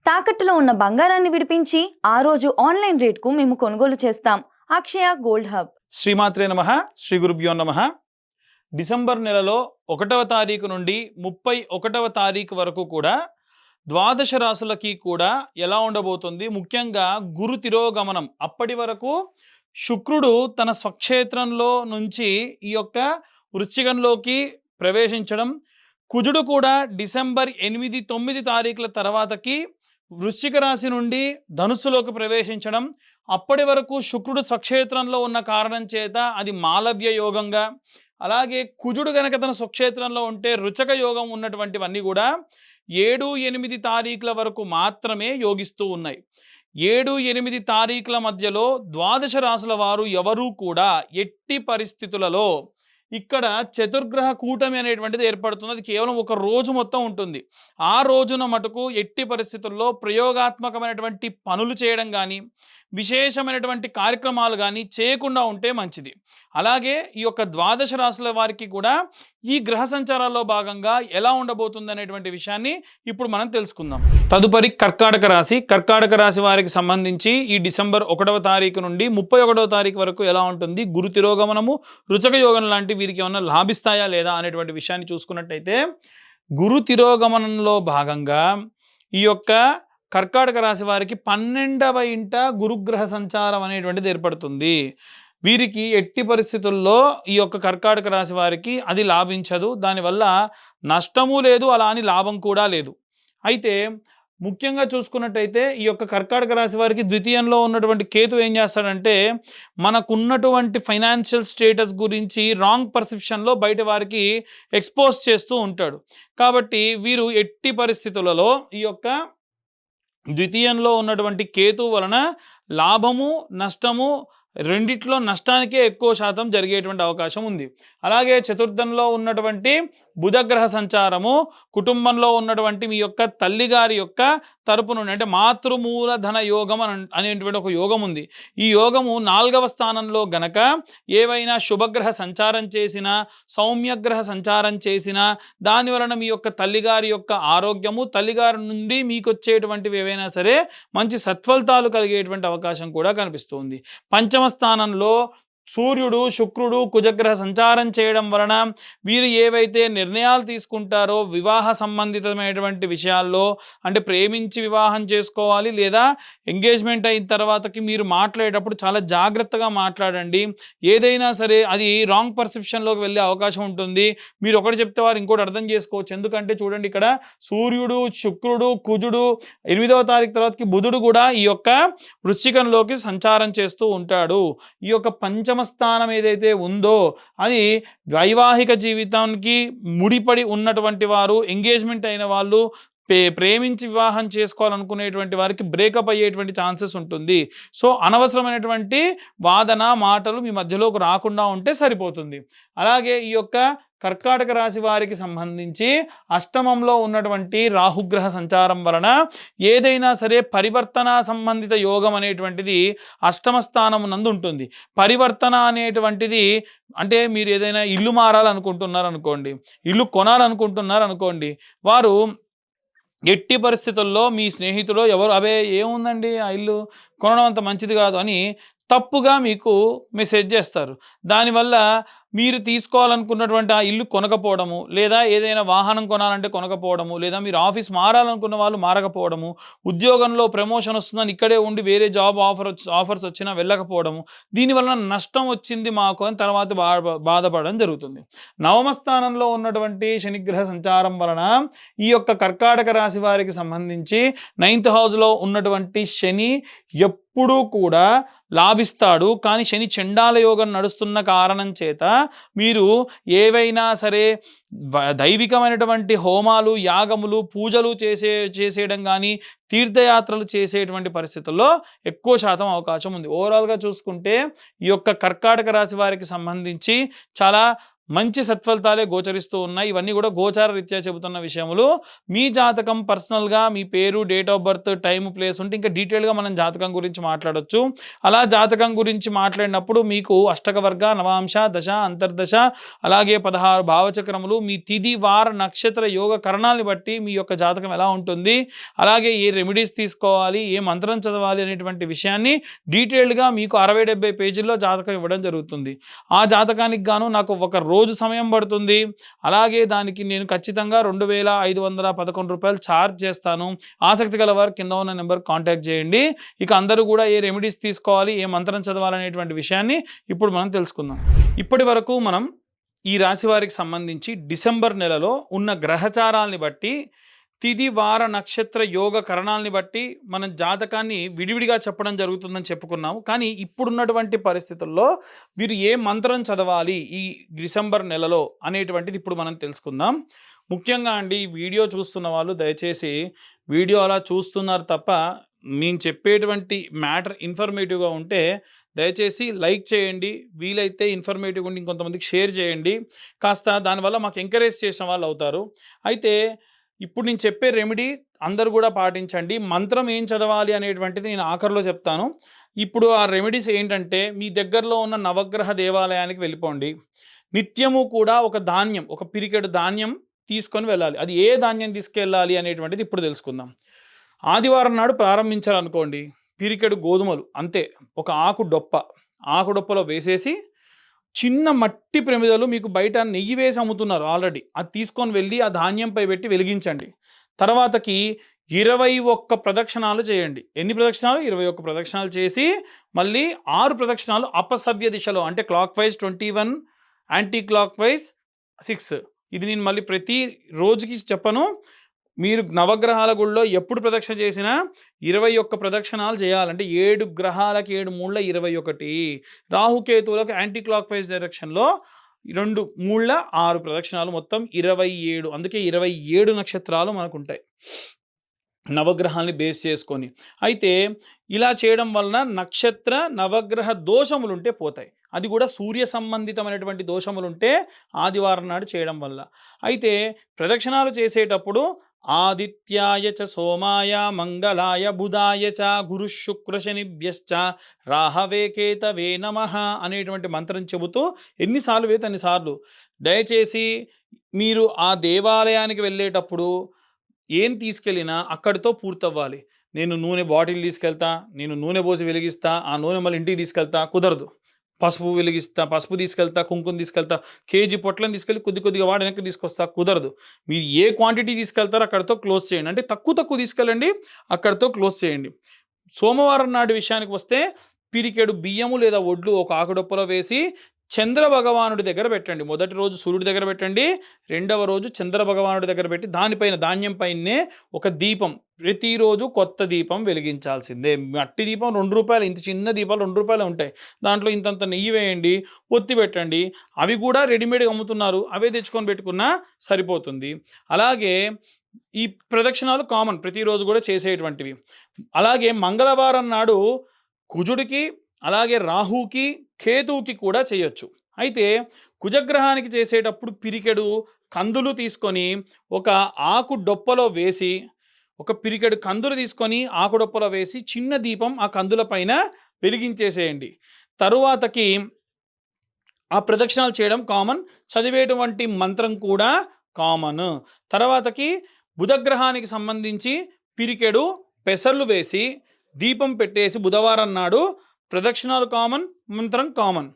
తాకట్టులో ఉన్న బంగారాన్ని విడిపించి ఆ రోజు ఆన్లైన్ రేట్‌కు మేము కొనుగోలు చేస్తాం. అక్షయ గోల్డ్ హబ్. శ్రీమాత్రే నమః. శ్రీ గురుభ్యో నమః. డిసెంబర్ నెలలో 1వ తారీఖు నుండి 31వ తారీఖు వరకు కూడా ద్వాదశ రాశులకి కూడా ఎలా ఉండబోతుంది, ముఖ్యంగా గురు తిరోగమనం అప్పటి వరకు శుక్రుడు తన స్వక్షేత్రంలో నుంచి ఈ యొక్క వృశ్చికంలోకి ప్రవేశించడం, కుజుడు కూడా డిసెంబర్ 8, 9 తారీఖుల తర్వాతకి వృశ్చిక రాశి నుండి ధనుస్సులోకి ప్రవేశించడం, అప్పటి వరకు శుక్రుడు స్వక్షేత్రంలో ఉన్న కారణం చేత అది మాలవ్య యోగంగా, అలాగే కుజుడు గనక తన స్వక్షేత్రంలో ఉంటే రుచక యోగం ఉన్నటువంటివన్నీ కూడా 7, 8 తారీఖుల వరకు మాత్రమే యోగిస్తూ ఉన్నాయి. 7, 8 తారీఖుల మధ్యలో ద్వాదశ రాశుల వారు ఎవరూ కూడా ఎట్టి పరిస్థితులలో ఇక్కడ చతుర్గ్రహ కూటమి అనేటువంటిది ఏర్పడుతుంది. అది కేవలం ఒక రోజు మొత్తం ఉంటుంది. ఆ రోజున మటుకు ఎట్టి పరిస్థితుల్లో ప్రయోగాత్మకమైనటువంటి పనులు చేయడం కానీ, విశేషమైనటువంటి కార్యక్రమాలు కానీ చేయకుండా ఉంటే మంచిది. అలాగే ఈ యొక్క ద్వాదశ రాశుల వారికి కూడా ఈ గ్రహ సంచారాల్లో భాగంగా ఎలా ఉండబోతుంది అనేటువంటి విషయాన్ని ఇప్పుడు మనం తెలుసుకుందాం. తదుపరి కర్కాటక రాశి. కర్కాటక రాశి వారికి సంబంధించి ఈ డిసెంబర్ 1వ తారీఖు నుండి 31వ తారీఖు వరకు ఎలా ఉంటుంది, గురు తిరోగమనము, రుచక యోగం లాంటి వీరికి ఏమన్నా లాభిస్తాయా లేదా అనేటువంటి విషయాన్ని చూసుకున్నట్టయితే, గురు తిరోగమనంలో భాగంగా ఈ యొక్క కర్కాటక రాశి వారికి 12వ ఇంట గురుగ్రహ సంచారం అనేటువంటిది ఏర్పడుతుంది. వీరికి ఎట్టి పరిస్థితుల్లో ఈ యొక్క కర్కాటక రాశి వారికి అది లాభించదు. దానివల్ల నష్టము లేదు, అలా అని లాభం కూడా లేదు. అయితే ముఖ్యంగా చూసుకున్నట్టయితే ఈ యొక్క కర్కాటక రాశి వారికి ద్వితీయంలో ఉన్నటువంటి కేతు ఏం చేస్తాడంటే, మనకున్నటువంటి ఫైనాన్షియల్ స్టేటస్ గురించి రాంగ్ పర్సెప్షన్లో బయట వారికి ఎక్స్పోజ్ చేస్తూ ఉంటాడు. కాబట్టి వీరు ఎట్టి పరిస్థితులలో ఈ యొక్క ద్వితీయంలో ఉన్నటువంటి కేతు వలన లాభము, నష్టము రెండిట్లో నష్టానికే ఎక్కువ శాతం జరిగేటువంటి అవకాశం ఉంది. అలాగే చతుర్థంలో ఉన్నటువంటి బుధగ్రహ సంచారము కుటుంబంలో ఉన్నటువంటి మీ యొక్క తల్లిగారి యొక్క తరపు నుండి, అంటే మాతృమూలధన యోగం అనేటువంటి ఒక యోగం ఉంది. ఈ యోగము 4వ స్థానంలో గనక ఏవైనా శుభగ్రహ సంచారం చేసినా, సౌమ్యగ్రహ సంచారం చేసినా, దాని వలన మీ యొక్క తల్లిగారి యొక్క ఆరోగ్యము, తల్లిగారి నుండి మీకు వచ్చేటువంటివి ఏవైనా సరే మంచి సత్ఫలితాలు కలిగేటువంటి అవకాశం కూడా కనిపిస్తుంది. పంచమ స్థానంలో సూర్యుడు, శుక్రుడు, కుజగ్రహ సంచారం చేయడం వలన వీరు ఏవైతే నిర్ణయాలు తీసుకుంటారో వివాహ సంబంధితమైనటువంటి విషయాల్లో, అంటే ప్రేమించి వివాహం చేసుకోవాలి లేదా ఎంగేజ్మెంట్ అయిన తర్వాతకి మీరు మాట్లాడేటప్పుడు చాలా జాగ్రత్తగా మాట్లాడండి. ఏదైనా సరే అది రాంగ్ పర్సెప్షన్లోకి వెళ్ళే అవకాశం ఉంటుంది. మీరు ఒకటి చెప్తే వారు ఇంకోటి అర్థం చేసుకోవచ్చు. ఎందుకంటే చూడండి, ఇక్కడ సూర్యుడు, శుక్రుడు, కుజుడు, 8వ తారీఖు తర్వాతకి బుధుడు కూడా ఈ యొక్క వృశ్చికంలోకి సంచారం చేస్తూ ఉంటాడు. ఈ యొక్క పంచమ స్థానం ఏదైతే ఉందో అది వైవాహిక జీవితానికి ముడిపడి ఉన్నటువంటి వారు, ఎంగేజ్మెంట్ అయిన వాళ్ళు, ప్రేమించి వివాహం చేసుకోవాలనుకునేటువంటి వారికి బ్రేకప్ అయ్యేటువంటి ఛాన్సెస్ ఉంటుంది. సో అనవసరమైనటువంటి వాదన మాటలు మీ మధ్యలోకి రాకుండా ఉంటే సరిపోతుంది. అలాగే ఈ యొక్క కర్కాటక రాశి వారికి సంబంధించి అష్టమంలో ఉన్నటువంటి రాహుగ్రహ సంచారం వలన ఏదైనా సరే పరివర్తన సంబంధిత యోగం అనేటువంటిది అష్టమ స్థానం నందు ఉంటుంది. పరివర్తన అనేటువంటిది అంటే మీరు ఏదైనా ఇల్లు మారాలనుకుంటున్నారు అనుకోండి, ఇల్లు కొనాలనుకుంటున్నారు అనుకోండి, వారు ఎట్టి పరిస్థితుల్లో మీ స్నేహితులు ఎవరు అవే ఏముందండి ఆ ఇల్లు కొనడం అంత మంచిది కాదు అని తప్పుగా మీకు మెసేజ్ చేస్తారు. దానివల్ల మీరు తీసుకోవాలనుకున్నటువంటి ఆ ఇల్లు కొనకపోవడము, లేదా ఏదైనా వాహనం కొనాలంటే కొనకపోవడము, లేదా మీరు ఆఫీస్ మారాలనుకున్న వాళ్ళు మారకపోవడము, ఉద్యోగంలో ప్రమోషన్ వస్తుందని ఇక్కడే ఉండి వేరే జాబ్ ఆఫర్స్ వచ్చినా వెళ్ళకపోవడము, దీనివల్ల నష్టం వచ్చింది మాకు అని తర్వాత బాధపడడం జరుగుతుంది. నవమ స్థానంలో ఉన్నటువంటి శనిగ్రహ సంచారం వలన ఈ యొక్క కర్కాటక రాశి వారికి సంబంధించి 9th హౌస్లో ఉన్నటువంటి శని ఎప్పుడూ కూడా లాభిస్తాడు. కానీ శని చండాల యోగం నడుస్తున్న కారణం చేత మీరు ఏవైనా సరే దైవికమైనటువంటి హోమాలు, యాగములు, పూజలు చేసేయడం కానీ, తీర్థయాత్రలు చేసేటువంటి పరిస్థితుల్లో ఎక్కువ శాతం అవకాశం ఉంది. ఓవరాల్గా చూసుకుంటే ఈ యొక్క కర్కాటక రాశి వారికి సంబంధించి చాలా మంచి సత్ఫలితాలే గోచరిస్తూ ఉన్నాయి. ఇవన్నీ కూడా గోచార రీత్యా చెబుతున్న విషయములు. మీ జాతకం పర్సనల్‌గా మీ పేరు, date of birth, time, place ఉంటే ఇంకా డీటెయిల్‌గా మనం జాతకం గురించి మాట్లాడొచ్చు. అలా జాతకం గురించి మాట్లాడినప్పుడు మీకు అష్టక వర్గ, నవాంశ, దశ, అంతర్దశ, అలాగే 16 భావచక్రములు, మీ తిథి, వార, నక్షత్ర యోగ కరణాలని బట్టి మీ యొక్క జాతకం ఎలా ఉంటుంది, అలాగే ఏ రెమెడీస్ తీసుకోవాలి, ఏ మంత్రం చదవాలి అనేటువంటి విషయాన్ని డీటెయిల్డ్‌గా మీకు 60, 70 పేజీల్లో జాతకం ఇవ్వడం జరుగుతుంది. ఆ జాతకానికి గాను నాకు ఒక రోజు సమయం పడుతుంది. అలాగే దానికి నేను ఖచ్చితంగా రూ. 2,511 ఛార్జ్ చేస్తాను. ఆసక్తి గలవారు కింద ఉన్న నెంబర్‌కి కాంటాక్ట్ చేయండి. ఇక అందరూ కూడా ఏ రెమెడీస్ తీసుకోవాలి, ఏ మంత్రం చదవాలనేటువంటి విషయాన్ని ఇప్పుడు మనం తెలుసుకుందాం. ఇప్పటి వరకు మనం ఈ రాశి వారికి సంబంధించి డిసెంబర్ నెలలో ఉన్న గ్రహచారాల్ని బట్టి, తిథి, వార, నక్షత్ర యోగ కరణాలని బట్టి మనం జాతకాన్ని విడివిడిగా చెప్పడం జరుగుతుందని చెప్పుకున్నాము. కానీ ఇప్పుడున్నటువంటి పరిస్థితుల్లో వీరు ఏ మంత్రం చదవాలి ఈ డిసెంబర్ నెలలో అనేటువంటిది ఇప్పుడు మనం తెలుసుకుందాం. ముఖ్యంగా అండి, ఈ వీడియో చూస్తున్న వాళ్ళు దయచేసి వీడియో అలా చూస్తున్నారు తప్ప మేము చెప్పేటువంటి మ్యాటర్ ఇన్ఫర్మేటివ్గా ఉంటే దయచేసి లైక్ చేయండి. వీలైతే ఇన్ఫర్మేటివ్గా ఉండి ఇంకొంతమందికి షేర్ చేయండి. కాస్త దానివల్ల మాకు ఎంకరేజ్ చేసిన వాళ్ళు అవుతారు. అయితే ఇప్పుడు నేను చెప్పే రెమెడీ అందరూ కూడా పాటించండి. మంత్రం ఏం చదవాలి అనేటువంటిది నేను ఆఖరిలో చెప్తాను. ఇప్పుడు ఆ రెమెడీస్ ఏంటంటే, మీ దగ్గరలో ఉన్న నవగ్రహ దేవాలయానికి వెళ్ళిపోండి. నిత్యము కూడా ఒక ధాన్యం, ఒక పిరికెడు ధాన్యం తీసుకొని వెళ్ళాలి. అది ఏ ధాన్యం తీసుకెళ్ళాలి అనేటువంటిది ఇప్పుడు తెలుసుకుందాం. ఆదివారం నాడు ప్రారంభించాలనుకోండి, పిరికెడు గోధుమలు అంతే, ఒక ఆకు డొప్పలో వేసేసి, చిన్న మట్టి ప్రమిదలు మీకు బయట నెయ్యి వేసి అమ్ముతున్నారు ఆల్రెడీ, అది తీసుకొని వెళ్ళి ఆ ధాన్యంపై పెట్టి వెలిగించండి. తర్వాతకి 21 ప్రదక్షిణాలు చేయండి. ఎన్ని ప్రదక్షిణాలు? 21 ప్రదక్షిణాలు చేసి మళ్ళీ 6 ప్రదక్షిణాలు అపసవ్య దిశలో, అంటే clock wise 21, anti clock wise 6. ఇది నేను మళ్ళీ ప్రతి రోజుకి చెప్పను. మీరు నవగ్రహాల గుళ్ళో ఎప్పుడు ప్రదక్షిణ చేసినా 21 ప్రదక్షిణాలు చేయాలంటే 7 గ్రహాలకి 7 మూళ్ళ 21, రాహుకేతువులకు యాంటీ క్లాక్ వైజ్ డైరెక్షన్లో 2 మూళ్ళ 6 ప్రదక్షిణాలు, మొత్తం 27. అందుకే 27 నక్షత్రాలు మనకు ఉంటాయి నవగ్రహాల్ని బేస్ చేసుకొని. అయితే ఇలా చేయడం వలన నక్షత్ర నవగ్రహ దోషములుంటే పోతాయి. అది కూడా సూర్య సంబంధితమైనటువంటి దోషములుంటే ఆదివారం నాడు చేయడం వల్ల. అయితే ప్రదక్షిణాలు చేసేటప్పుడు ఆదిత్యాయ చ సోమాయ మంగళాయ బుధాయ చ గురు శుక్ర శనిభ్యశ్చ రాహవే కేతవే నమః అనేటువంటి మంత్రం చెబుతూ ఎన్నిసార్లు వేతే అన్నిసార్లు. దయచేసి మీరు ఆ దేవాలయానికి వెళ్ళేటప్పుడు ఏం తీసుకెళ్ళినా అక్కడితో పూర్తవ్వాలి. నేను నూనె బాటిల్ తీసుకెళ్తా, నేను నూనె పోసి వెలిగిస్తా, ఆ నూనె మళ్ళీ ఇంటికి తీసుకెళ్తా, కుదరదు. పసుపు తీసుకెళ్తా, కుంకుమ తీసుకెళ్తా, కేజీ పొట్లను తీసుకెళ్ళి కొద్ది కొద్దిగా వాడి వెనక్కి తీసుకొస్తా, కుదరదు. మీరు ఏ క్వాంటిటీ తీసుకెళ్తారో అక్కడితో క్లోజ్ చేయండి. అంటే తక్కువ తీసుకెళ్ళండి, అక్కడితో క్లోజ్ చేయండి. సోమవారం నాటి విషయానికి వస్తే, పిరికెడు బియ్యము లేదా ఒడ్లు ఒక ఆకుడొప్పలో వేసి చంద్ర భగవానుడి దగ్గర పెట్టండి. మొదటి రోజు సూర్యుడి దగ్గర పెట్టండి, రెండవ రోజు చంద్ర భగవానుడి దగ్గర పెట్టి దానిపైన ధాన్యం పైనే ఒక దీపం, ప్రతిరోజు కొత్త దీపం వెలిగించాల్సిందే. మట్టి దీపం రూ. 2, ఇంత చిన్న దీపాలు రూ. 2 ఉంటాయి. దాంట్లో ఇంతంత నెయ్యి వేయండి, ఒత్తి పెట్టండి. అవి కూడా రెడీమేడ్గా అమ్ముతున్నారు, అవే తెచ్చుకొని పెట్టుకున్నా సరిపోతుంది. అలాగే ఈ ప్రదక్షిణాలు కామన్, ప్రతిరోజు కూడా చేసేటువంటివి. అలాగే మంగళవారం నాడు కుజుడికి, అలాగే రాహుకి, కేతువుకి కూడా చేయొచ్చు. అయితే కుజగ్రహానికి చేసేటప్పుడు పిరికెడు కందులు తీసుకొని ఒక ఆకు డొప్పలో వేసి, ఒక పిరికెడు కందులు తీసుకొని ఆకు డొప్పలో వేసి చిన్న దీపం ఆ కందుల పైన వెలిగించేసేయండి. తరువాతకి ఆ ప్రదక్షిణాలు చేయడం కామన్, చదివేటువంటి మంత్రం కూడా కామన్. తర్వాతకి బుధగ్రహానికి సంబంధించి పిరికెడు పెసర్లు వేసి దీపం పెట్టేసి బుధవారం నాడు ప్రదక్షిణాలు కామన్, మంత్రం కామన్.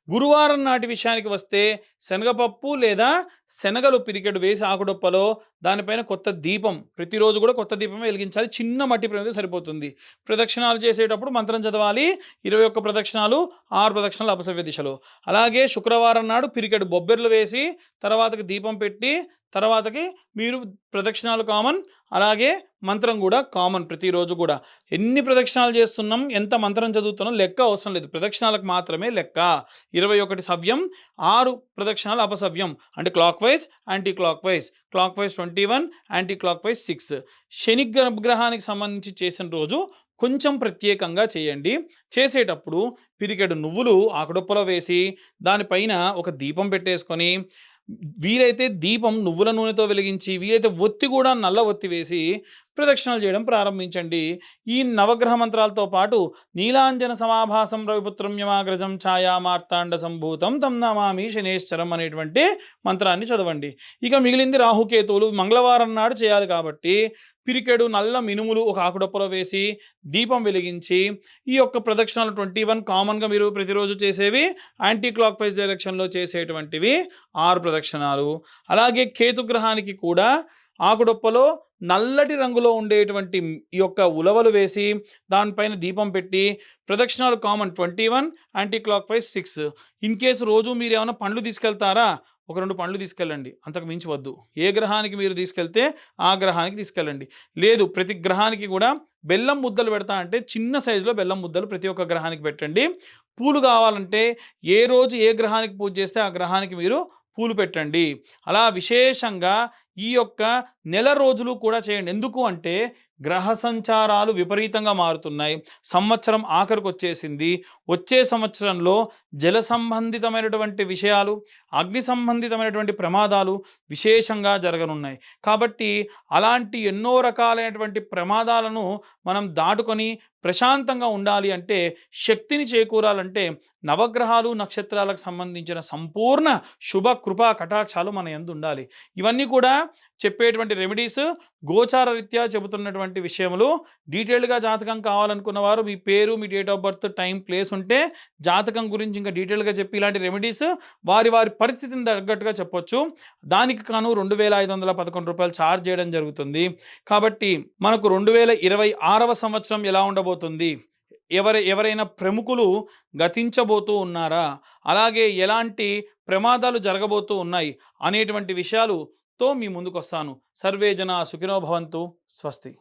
గురువారం నాటి విషయానికి వస్తే శనగపప్పు లేదా శనగలు పిరికెడు వేసి ఆకుడొప్పలో దానిపైన కొత్త దీపం, ప్రతిరోజు కూడా కొత్త దీపం వెలిగించాలి. చిన్న మట్టి ప్రమిద సరిపోతుంది. ప్రదక్షిణాలు చేసేటప్పుడు మంత్రం చదవాలి. 21 ప్రదక్షిణాలు, 6 ప్రదక్షిణాలు అపసవ్య దిశలో. అలాగే శుక్రవారం నాడు పిరికెడు బొబ్బెర్లు వేసి తర్వాతకి దీపం పెట్టి తర్వాతకి మీరు ప్రదక్షిణాలు కామన్, అలాగే మంత్రం కూడా కామన్. ప్రతిరోజు కూడా ఎన్ని ప్రదక్షిణాలు చేస్తున్నాం, ఎంత మంత్రం చదువుతున్నాం లెక్క అవసరం లేదు, ప్రదక్షిణాలకు మాత్రమే లెక్క. 21 సవ్యం, 6 ప్రదక్షిణాలు అపసవ్యం, అంటే clock wise, anti clock wise. Clock wise 21, anti clock wise 6. శని గ్రహానికి సంబంధించి చేసిన రోజు కొంచెం ప్రత్యేకంగా చేయండి. చేసేటప్పుడు పిరికెడు నువ్వులు ఆకుడొప్పలో వేసి దానిపైన ఒక దీపం పెట్టేసుకొని, వీలైతే దీపం నువ్వుల నూనెతో వెలిగించి, వీలైతే ఒత్తి కూడా నల్ల ఒత్తి వేసి ప్రదక్షిణలు చేయడం ప్రారంభించండి. ఈ నవగ్రహ మంత్రాలతో పాటు నీలాంజన సమాభాసం రవిపుత్రం యమాగ్రజం ఛాయా మార్తాండ సంభూతం తం నమామి శనేశ్వరం అనేటువంటి మంత్రాన్ని చదవండి. ఇక మిగిలింది రాహుకేతువులు మంగళవారం నాడు చేయాలి కాబట్టి పిరికెడు నల్ల మినుములు ఒక ఆకుడొప్పలో వేసి దీపం వెలిగించి ఈ యొక్క ప్రదక్షిణలు 21 కామన్గా మీరు ప్రతిరోజు చేసేవి, యాంటీ క్లాక్ వైజ్ డైరెక్షన్లో చేసేటువంటివి 6 ప్రదక్షిణాలు. అలాగే కేతుగ్రహానికి కూడా ఆకుడొప్పలో నల్లటి రంగులో ఉండేటువంటి ఈ యొక్క ఉలవలు వేసి దానిపైన దీపం పెట్టి ప్రదక్షిణాలు common 21, anti clock wise 6. In case రోజు మీరు ఏమైనా పండ్లు తీసుకెళ్తారా, ఒక 2 పండ్లు తీసుకెళ్ళండి, అంతకు మించి వద్దు. ఏ గ్రహానికి మీరు తీసుకెళ్తే ఆ గ్రహానికి తీసుకెళ్ళండి. లేదు ప్రతి గ్రహానికి కూడా బెల్లం ముద్దలు పెడతా అంటే చిన్న సైజులో బెల్లం ముద్దలు ప్రతి ఒక్క గ్రహానికి పెట్టండి. పూలు కావాలంటే ఏ రోజు ఏ గ్రహానికి పూజ చేస్తే ఆ గ్రహానికి మీరు పూలు పెట్టండి. అలా విశేషంగా ఈ యొక్క నెల రోజులు కూడా చేయండి. ఎందుకు అంటే గ్రహ సంచారాలు విపరీతంగా మారుతున్నాయి. సంవత్సరం ఆఖరికి వచ్చేసింది. వచ్చే సంవత్సరంలో జల సంబంధితమైనటువంటి విషయాలు, అగ్ని సంబంధితమైనటువంటి ప్రమాదాలు విశేషంగా జరగనున్నాయి. కాబట్టి అలాంటి ఎన్నో రకాలైనటువంటి ప్రమాదాలను మనం దాటుకొని ప్రశాంతంగా ఉండాలి అంటే, శక్తిని చేకూరాలంటే నవగ్రహాలు నక్షత్రాలకు సంబంధించిన సంపూర్ణ శుభ కృపా కటాక్షాలు మన యందు ఉండాలి. ఇవన్నీ కూడా చెప్పేటువంటి రెమెడీస్ గోచార రీత్యా చెబుతున్నటువంటి విషయములు. డీటెయిల్డ్గా జాతకం కావాలనుకున్న వారు మీ పేరు, మీ date of birth, time, place ఉంటే జాతకం గురించి ఇంకా డీటెయిల్గా చెప్పి ఇలాంటి రెమెడీస్ వారి వారి పరిస్థితిని తగ్గట్టుగా చెప్పొచ్చు. దానికి కాను 2511 రూపాయలు ఛార్జ్ చేయడం జరుగుతుంది. కాబట్టి మనకు 2026వ సంవత్సరం ఎలా ఉండబోతుంది, ఎవరైనా ప్రముఖులు గతించబోతూ ఉన్నారా, అలాగే ఎలాంటి ప్రమాదాలు జరగబోతూ ఉన్నాయి అనేటువంటి విషయాలుతో మీ ముందుకు వస్తాను. సర్వే జనా సుఖినో భవంతు. స్వస్తి.